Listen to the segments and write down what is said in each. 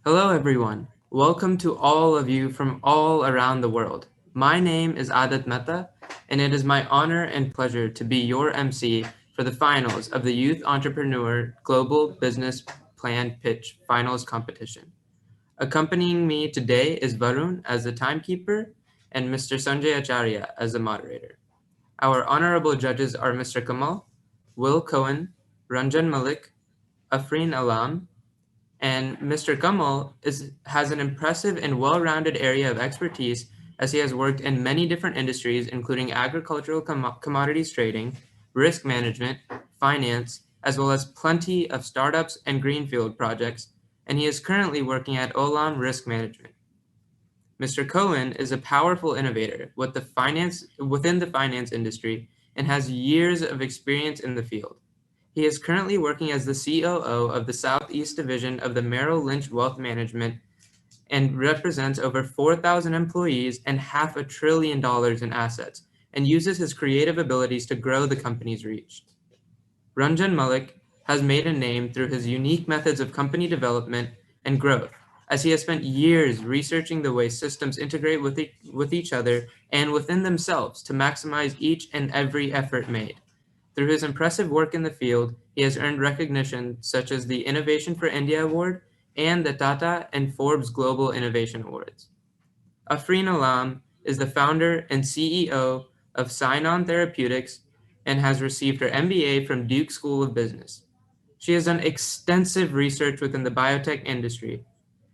Hello, everyone. Welcome to all of you from all around the world. My name is Adat Mehta, and it is my honor and pleasure to be your MC for the finals of the Youth Entrepreneur Global Business Plan Pitch Finals Competition. Accompanying me today is Varun as the timekeeper and Mr. Sanjay Acharya as the moderator. Our honorable judges are Mr. Kamal, Will Cohen, Ranjan Malik, Afreen Alam, and Mr. Kamal has an impressive and well-rounded area of expertise as he has worked in many different industries, including agricultural commodities trading, risk management, finance, as well as plenty of startups and greenfield projects, and he is currently working at Olam Risk Management. Mr. Cohen is a powerful innovator within the finance industry and has years of experience in the field. He is currently working as the COO of the Southeast Division of the Merrill Lynch Wealth Management and represents over 4,000 employees and $500 billion in assets, and uses his creative abilities to grow the company's reach. Ranjan Malik has made a name through his unique methods of company development and growth, as he has spent years researching the way systems integrate with each other and within themselves to maximize each and every effort made. Through his impressive work in the field, he has earned recognition such as the Innovation for India Award and the Tata and Forbes Global Innovation Awards. Afreen Alam is the founder and CEO of Sign-On Therapeutics and has received her MBA from Duke School of Business. She has done extensive research within the biotech industry,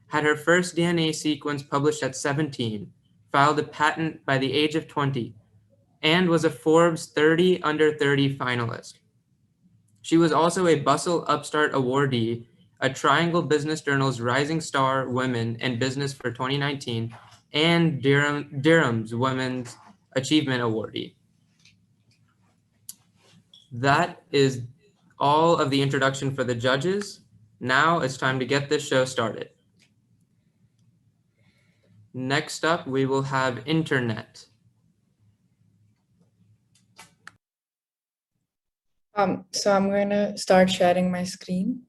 had her first DNA sequence published at 17, filed a patent by the age of 20, and was a Forbes 30 Under 30 finalist. She was also a Bustle Upstart awardee, a Triangle Business Journal's Rising Star Women in Business for 2019, and Durham's Women's Achievement Awardee. That is all of the introduction for the judges. Now it's time to get this show started. Next up, we will have Intern-net. So I'm going to start sharing my screen.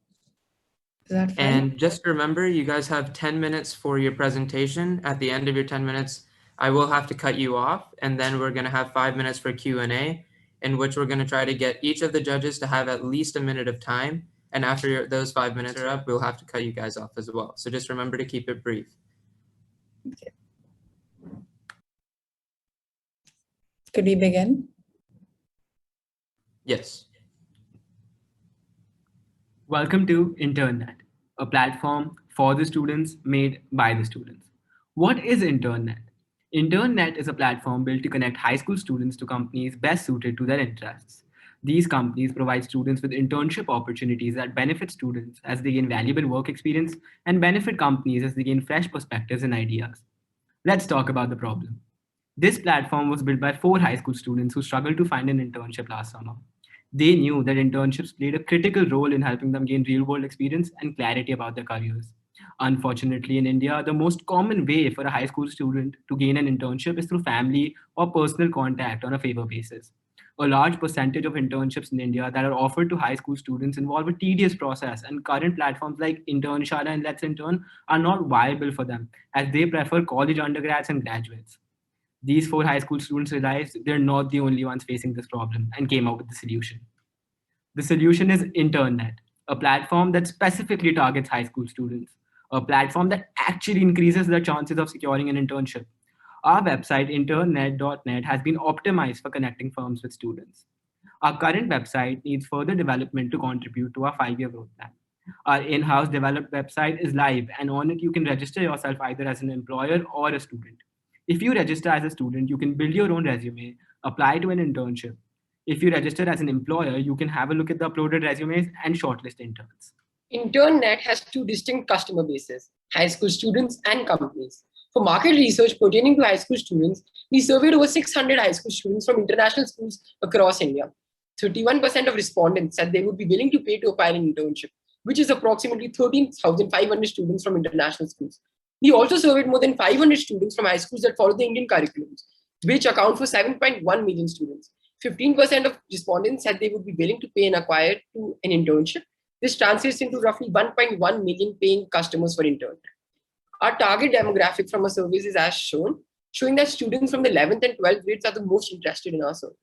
Is that fine? And just remember, you guys have 10 minutes for your presentation. At the end of your 10 minutes, I will have to cut you off, and then we're going to have 5 minutes for Q&A, in which we're going to try to get each of the judges to have at least a minute of time. And after those 5 minutes are up, we'll have to cut you guys off as well. So just remember to keep it brief. Okay. Could we begin? Yes. Welcome to Intern-net, a platform for the students made by the students. What is Intern-net? Intern-net is a platform built to connect high school students to companies best suited to their interests. These companies provide students with internship opportunities that benefit students as they gain valuable work experience and benefit companies as they gain fresh perspectives and ideas. Let's talk about the problem. This platform was built by 4 high school students who struggled to find an internship last summer. They knew that internships played a critical role in helping them gain real-world experience and clarity about their careers. Unfortunately, in India, the most common way for a high school student to gain an internship is through family or personal contact on a favor basis. A large percentage of internships in India that are offered to high school students involve a tedious process, and current platforms like Internshala and Let's Intern are not viable for them, as they prefer college undergrads and graduates. These 4 high school students realized they're not the only ones facing this problem and came up with the solution. The solution is Intern-net, a platform that specifically targets high school students, a platform that actually increases their chances of securing an internship. Our website, intern-net.net, has been optimized for connecting firms with students. Our current website needs further development to contribute to our 5-year growth plan. Our in-house developed website is live, and on it you can register yourself either as an employer or a student. If you register as a student, you can build your own resume, apply to an internship. If you register as an employer, you can have a look at the uploaded resumes and shortlist interns. Intern-net has 2 distinct customer bases, high school students and companies. For market research pertaining to high school students, we surveyed over 600 high school students from international schools across India. 31% of respondents said they would be willing to pay to apply an internship, which is approximately 13,500 students from international schools. We also surveyed more than 500 students from high schools that follow the Indian curriculums, which account for 7.1 million students. 15% of respondents said they would be willing to pay and acquire to an internship, This translates into roughly 1.1 million paying customers for Intern-net. Our target demographic from our surveys is as shown, showing that students from the 11th and 12th grades are the most interested in our surveys.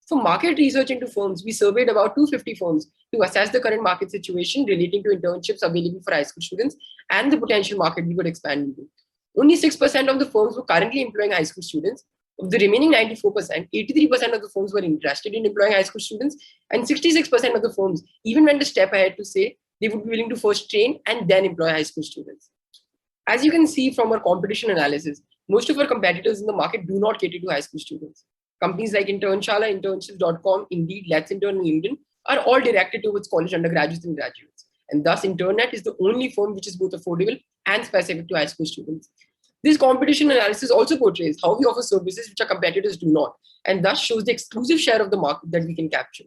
For market research into firms, we surveyed about 250 firms to assess the current market situation relating to internships available for high school students and the potential market we could expand into. Only 6% of the firms were currently employing high school students. Of the remaining 94%, 83% of the firms were interested in employing high school students, and 66% of the firms even went a step ahead to say they would be willing to first train and then employ high school students. As you can see from our competition analysis, most of our competitors in the market do not cater to high school students. Companies like Internshala, internships.com, Indeed, Let's Intern, and LinkedIn are all directed towards college undergraduates and graduates. And thus, Intern-net is the only firm which is both affordable and specific to high school students. This competition analysis also portrays how we offer services which our competitors do not, and thus shows the exclusive share of the market that we can capture.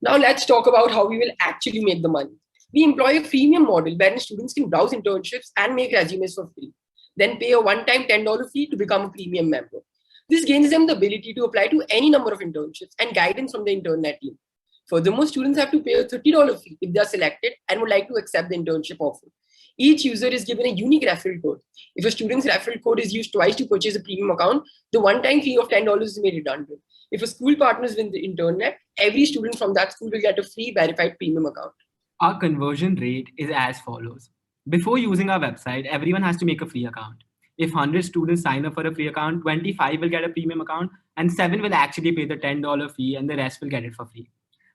Now let's talk about how we will actually make the money. We employ a freemium model wherein students can browse internships and make resumes for free, then pay a one-time $10 fee to become a premium member. This gains them the ability to apply to any number of internships and guidance from the Intern-net team. Furthermore, students have to pay a $30 fee if they are selected and would like to accept the internship offer. Each user is given a unique referral code. If a student's referral code is used twice to purchase a premium account, the one-time fee of $10 is made redundant. If a school partners with the Intern-net, every student from that school will get a free verified premium account. Our conversion rate is as follows. Before using our website, everyone has to make a free account. If 100 students sign up for a free account, 25 will get a premium account and 7 will actually pay the $10 fee and the rest will get it for free.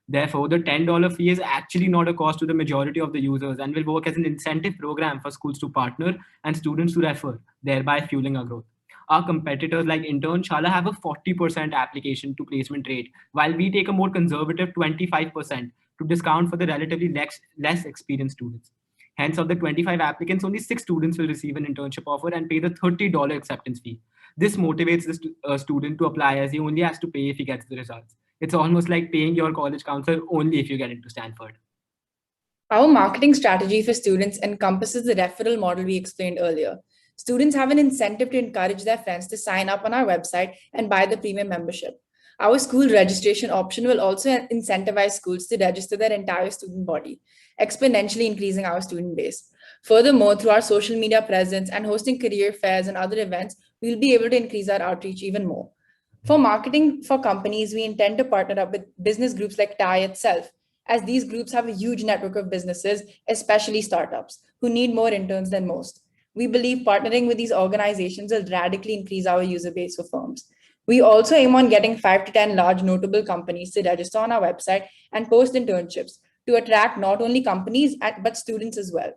Therefore, the $10 fee is actually not a cost to the majority of the users and will work as an incentive program for schools to partner and students to refer, thereby fueling our growth. Our competitors like Internshala have a 40% application to placement rate, while we take a more conservative 25% to discount for the relatively less experienced students. Hence, of the 25 applicants, only 6 students will receive an internship offer and pay the $30 acceptance fee. This motivates the student to apply as he only has to pay if he gets the results. It's almost like paying your college counselor only if you get into Stanford. Our marketing strategy for students encompasses the referral model we explained earlier. Students have an incentive to encourage their friends to sign up on our website and buy the premium membership. Our school registration option will also incentivize schools to register their entire student body, exponentially increasing our student base. Furthermore, through our social media presence and hosting career fairs and other events, we'll be able to increase our outreach even more. For marketing for companies, we intend to partner up with business groups like TIE itself, as these groups have a huge network of businesses, especially startups, who need more interns than most. We believe partnering with these organizations will radically increase our user base for firms. We also aim on getting 5 to 10 large notable companies to register on our website and post internships to attract not only companies but students as well.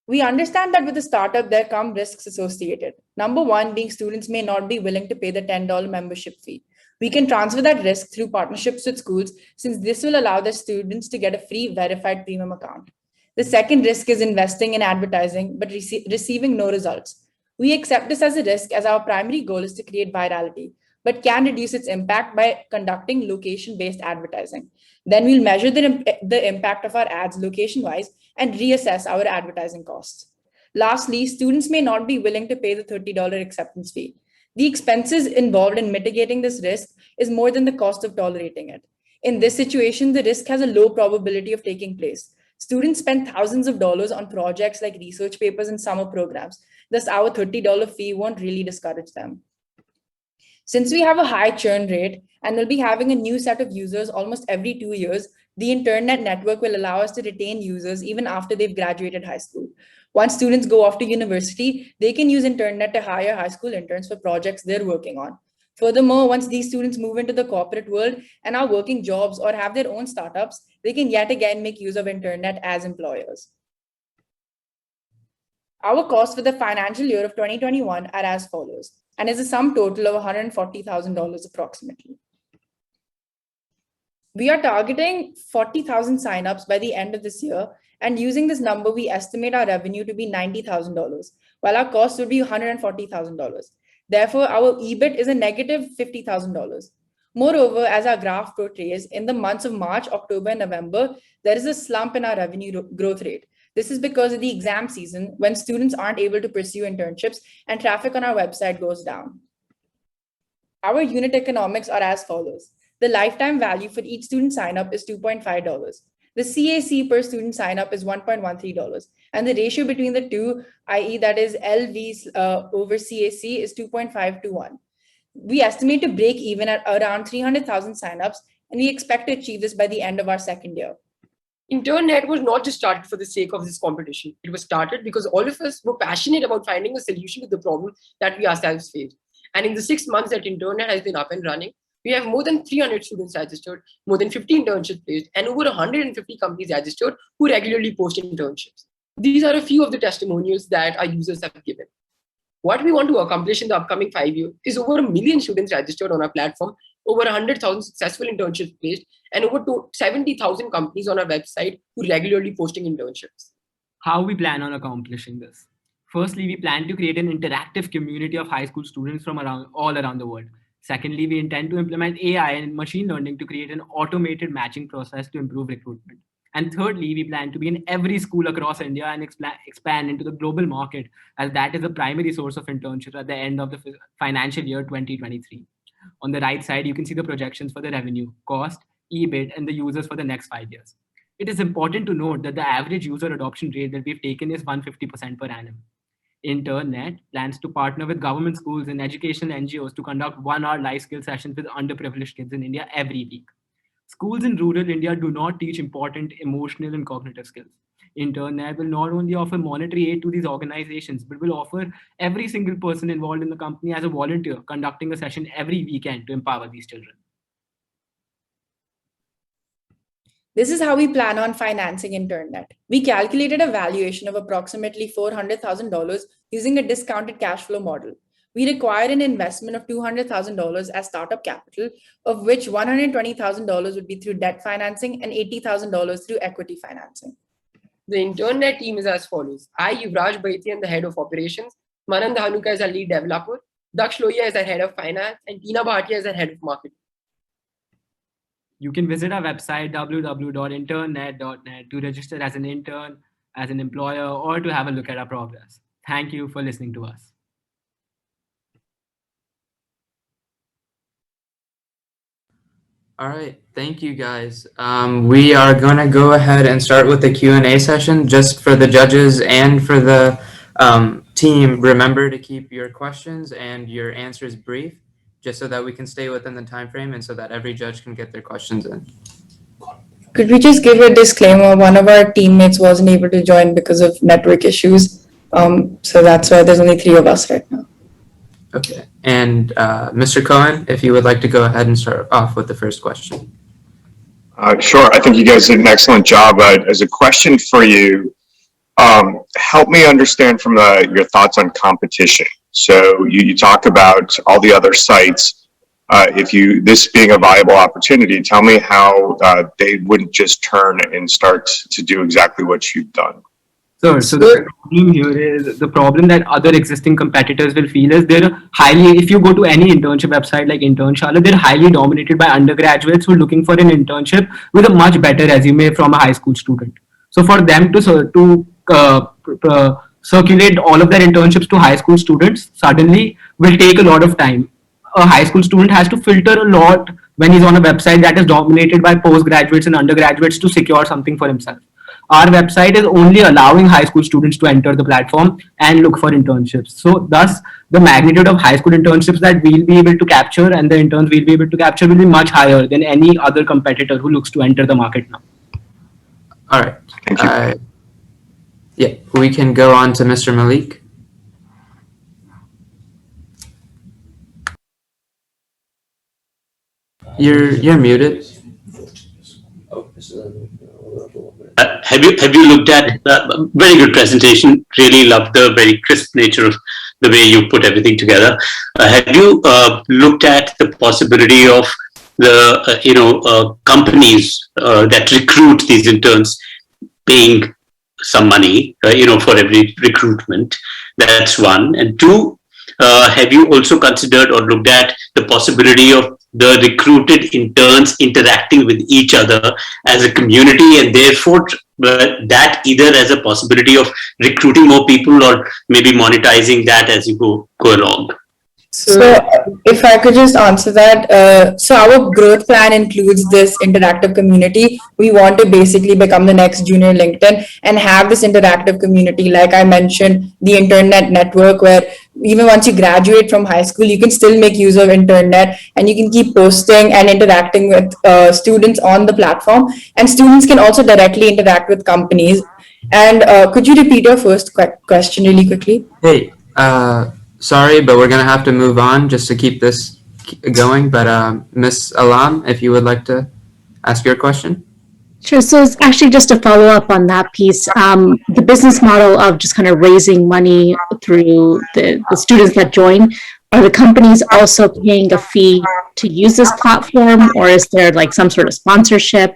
We understand that with a startup, there come risks associated. Number one, being students may not be willing to pay the $10 membership fee. We can transfer that risk through partnerships with schools, since this will allow the students to get a free verified premium account. The second risk is investing in advertising, but receiving no results. We accept this as a risk as our primary goal is to create virality, but can reduce its impact by conducting location-based advertising. Then we'll measure the impact of our ads location-wise and reassess our advertising costs. Lastly, students may not be willing to pay the $30 acceptance fee. The expenses involved in mitigating this risk is more than the cost of tolerating it. In this situation, the risk has a low probability of taking place. Students spend thousands of dollars on projects like research papers and summer programs. Thus, our $30 fee won't really discourage them. Since we have a high churn rate and will be having a new set of users almost every 2 years, the Intern-net network will allow us to retain users even after they've graduated high school. Once students go off to university, they can use Intern-net to hire high school interns for projects they're working on. Furthermore, once these students move into the corporate world and are working jobs or have their own startups, they can yet again make use of Intern-net as employers. Our costs for the financial year of 2021 are as follows, and is a sum total of $140,000 approximately. We are targeting 40,000 signups by the end of this year, and using this number, we estimate our revenue to be $90,000, while our costs would be $140,000. Therefore, our EBIT is a negative $50,000. Moreover, as our graph portrays, in the months of March, October, and November, there is a slump in our revenue growth rate. This is because of the exam season, when students aren't able to pursue internships and traffic on our website goes down. Our unit economics are as follows. The lifetime value for each student sign up is $2.5. The CAC per student sign up is $1.13. And the ratio between the two, i.e., that is LV over CAC, is 2.5 to 1. We estimate to break even at around 300,000 signups, and we expect to achieve this by the end of our second year. Intern-net was not just started for the sake of this competition. It was started because all of us were passionate about finding a solution to the problem that we ourselves faced. And in the 6 months that Intern-net has been up and running, we have more than 300 students registered, more than 50 internships placed, and over 150 companies registered who regularly post internships. These are a few of the testimonials that our users have given. What we want to accomplish in the upcoming 5 years is over 1 million students registered on our platform, over 100,000 successful internships placed, and over 70,000 companies on our website who regularly posting internships. How we plan on accomplishing this? Firstly, we plan to create an interactive community of high school students from all around the world. Secondly, we intend to implement AI and machine learning to create an automated matching process to improve recruitment. And thirdly, we plan to be in every school across India and expand into the global market, as that is the primary source of internships at the end of the financial year 2023. On the right side, you can see the projections for the revenue, cost, EBIT, and the users for the next 5 years. It is important to note that the average user adoption rate that we've taken is 150% per annum. Intern-net plans to partner with government schools and educational NGOs to conduct 1-hour life skill sessions with underprivileged kids in India every week. Schools in rural India do not teach important emotional and cognitive skills. Intern-net will not only offer monetary aid to these organizations, but will offer every single person involved in the company as a volunteer, conducting a session every weekend to empower these children. This is how we plan on financing Intern-net. We calculated a valuation of approximately $400,000 using a discounted cash flow model. We require an investment of $200,000 as startup capital, of which $120,000 would be through debt financing and $80,000 through equity financing. The Intern-net team is as follows. I, Yuvraj Baitian, the head of operations, Manan Dhanuka is our lead developer, Daksh Lohia is our head of finance, and Tina Bhatia is our head of marketing. You can visit our website www.intern-net.net to register as an intern, as an employer, or to have a look at our progress. Thank you for listening to us. All right, thank you guys. We are gonna go ahead and start with the Q&A session. Just for the judges and for the team, remember to keep your questions and your answers brief, just so that we can stay within the time frame and so that every judge can get their questions in. Could we just give a disclaimer? One of our teammates wasn't able to join because of network issues. So that's why there's only 3 of us right now. Okay, and Mr. Cohen, if you would like to go ahead and start off with the first question. Sure, I think you guys did an excellent job. As a question for you, help me understand from your thoughts on competition. So you talk about all the other sites. This being a viable opportunity, tell me how they wouldn't just turn and start to do exactly what you've done. Sure. So the problem here is the problem that other existing competitors will feel is if you go to any internship website like Internshala, they're highly dominated by undergraduates who are looking for an internship with a much better resume from a high school student. So for them to circulate all of their internships to high school students suddenly will take a lot of time. A high school student has to filter a lot when he's on a website that is dominated by postgraduates and undergraduates to secure something for himself. Our website is only allowing high school students to enter the platform and look for internships. So thus, the magnitude of high school internships that we'll be able to capture and the interns we'll be able to capture will be much higher than any other competitor who looks to enter the market now. All right. Thank you. Yeah, we can go on to Mr. Malik. You're muted. Have you looked at very good presentation? Really loved the very crisp nature of the way you put everything together. Have you looked at the possibility of the companies that recruit these interns paying some money for every recruitment? That's one. And two, have you also considered or looked at the possibility of the recruited interns interacting with each other as a community, and therefore that either as a possibility of recruiting more people or maybe monetizing that as you go along? So, if I could just answer that, so our growth plan includes this interactive community. We want to basically become the next junior LinkedIn and have this interactive community. Like I mentioned, the Intern-net network, where even once you graduate from high school, you can still make use of Intern-net and you can keep posting and interacting with students on the platform. And students can also directly interact with companies. And could you repeat your first question really quickly? Hey, sorry, but we're gonna have to move on just to keep this going. But Miss Alam, if you would like to ask your question. Sure. So it's actually just to follow up on that piece, the business model of just kind of raising money through the students that join, are the companies also paying a fee to use this platform, or is there like some sort of sponsorship?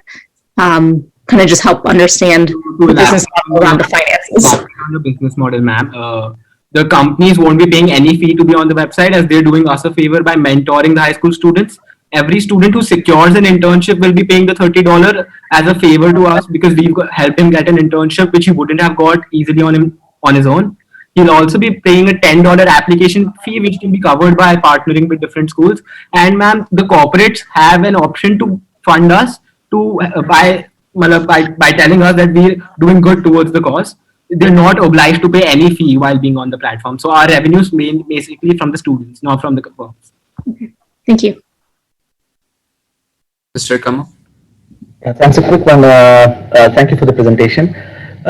Kind of just help understand the business model around the finances. On the business model, ma'am, the companies won't be paying any fee to be on the website, as they're doing us a favor by mentoring the high school students. Every student who secures an internship will be paying the $30 as a favor to us, because we've helped him get an internship which he wouldn't have got easily on his own. He'll also be paying a $10 application fee, which can be covered by partnering with different schools. And ma'am, the corporates have an option to fund us to by telling us that we're doing good towards the cause. They're not obliged to pay any fee while being on the platform. So our revenues basically from the students, not from the firms. Thank you. Mr. Kamal? Yeah, thanks. A quick one. Thank you for the presentation.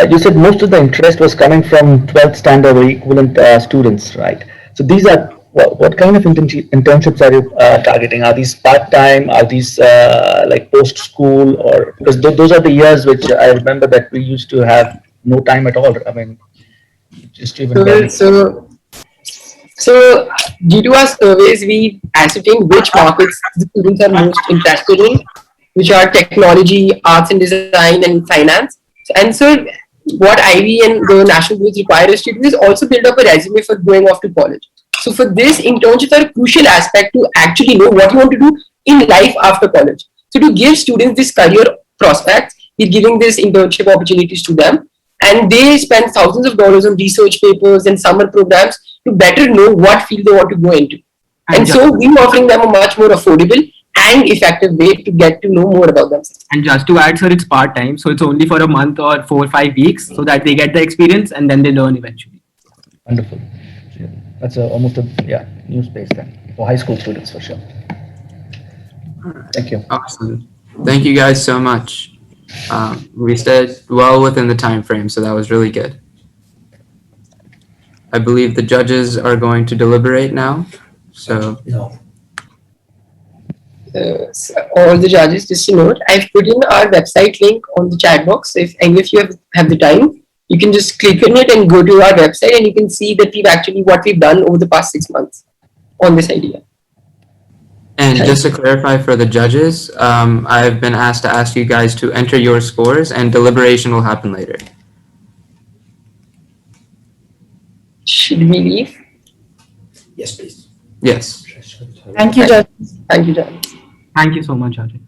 You said most of the interest was coming from 12th standard or equivalent students, right? So these are, what kind of internships are you targeting? Are these part-time? Are these like post-school? Or because those are the years which I remember that we used to have no time at all. I mean, just even barely. So due to our surveys, we ascertained which markets the students are most interested in, which are technology, arts and design, and finance. And so what Ivy and the national boards require us to do is also build up a resume for going off to college. So for this, internships are a crucial aspect to actually know what you want to do in life after college. So to give students this career prospects, we're giving this internship opportunities to them. And they spend thousands of dollars on research papers and summer programs to better know what field they want to go into. And so we're offering them a much more affordable and effective way to get to know more about themselves. And just to add, sir, it's part-time. So it's only for a month or 4 or 5 weeks, so that they get the experience and then they learn eventually. Wonderful. That's almost a new space then for high school students for sure. Thank you. Awesome. Thank you guys so much. We stayed well within the time frame, so that was really good. I believe the judges are going to deliberate now. So all the judges, just to note, I've put in our website link on the chat box. So if any of you have the time, you can just click on it and go to our website, and you can see that what we've done over the past 6 months on this idea. And just to clarify for the judges, I've been asked to ask you guys to enter your scores, and deliberation will happen later. Should we leave? Yes, please. Yes. Thank you, judges. Thank you, judges. Thank you so much, Ajay.